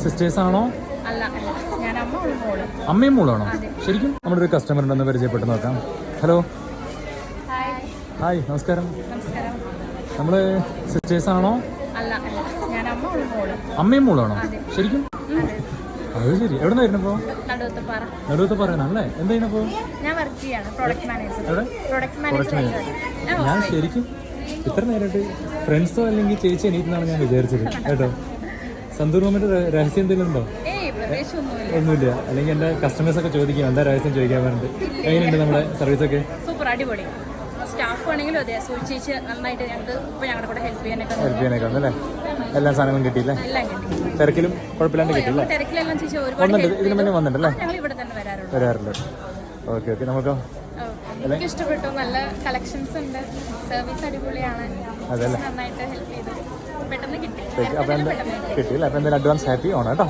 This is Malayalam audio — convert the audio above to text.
സിസ്റ്റേഴ്സ് ആണോ? അമ്മയും മോളാണോ? ശരിക്കും നമ്മുടെ ഒരു കസ്റ്റമർ ഉണ്ടെന്ന് പരിചയപ്പെട്ട് നോക്കാം. ഹലോ, ഹായ്, നമസ്കാരം. നമ്മള് സിസ്റ്റേഴ്സ് ആണോ? അമ്മയും മോളാണോ? ശരിക്കും? അത് ശരി. എവിടെ നിന്ന് വരുന്നപ്പോ? നടുവത്ത് പറയാനല്ലേ? എന്താ ചെയ്യുന്നപ്പോ? ഞാൻ ശരിക്കും ഇത്ര നേരമായിട്ട് ഫ്രണ്ട്സോ അല്ലെങ്കിൽ ചേച്ചി എണീറ്റെന്നാണ് ഞാൻ വിചാരിച്ചത് കേട്ടോ. സന്തൂർ മൊമെന്റ് രഹസ്യം എന്തെങ്കിലും ഉണ്ടോ? ഒന്നുമില്ല. അല്ലെങ്കിൽ എന്റെ കസ്റ്റമേഴ്സ് ഒക്കെ ചോദിക്കും എന്താ രഹസ്യം ചോദിക്കാൻ വേണ്ടി. എങ്ങനെയുണ്ട് നമ്മുടെ സർവീസ് ഒക്കെ? സൂപ്പർ, അടിപൊളി. സ്റ്റാഫ് ആണെങ്കിലും അതെ, സൂക്ഷിച്ച് നന്നായിട്ട് ഞങ്ങൾക്ക് ഇപ്പൊ ഞങ്ങളുടെ കൂടെ ഹെൽപ്പ് ചെയ്യാനൊക്കെ ഉണ്ടല്ലേ? എല്ലാ സാധനങ്ങളും കിട്ടിയില്ലേ? തിരക്കിലും കുഴപ്പമില്ലാണ്ട് കിട്ടിയില്ലേ? തിരക്കിലെല്ലാം ചേച്ചി ഇതിന് മുന്നേ വന്നിട്ടല്ലേ? ഞങ്ങൾ ഇവിടെ തന്നെ വരാറുണ്ട്. Okay okay. നമുക്കോ? എനിക്ക് ഇഷ്ടപ്പെട്ടു. നല്ല കളക്ഷൻസ് ഉണ്ട്, സർവീസ് അടിപൊളിയാണ്, നന്നായിട്ട് ഹെൽപ്പ് ചെയ്തു, പെട്ടെന്ന് കിട്ടി. കിട്ടിയില്ല? അപ്പൊ എന്തായാലും അഡ്വാൻസ് ഹാപ്പി ഓണം കേട്ടോ.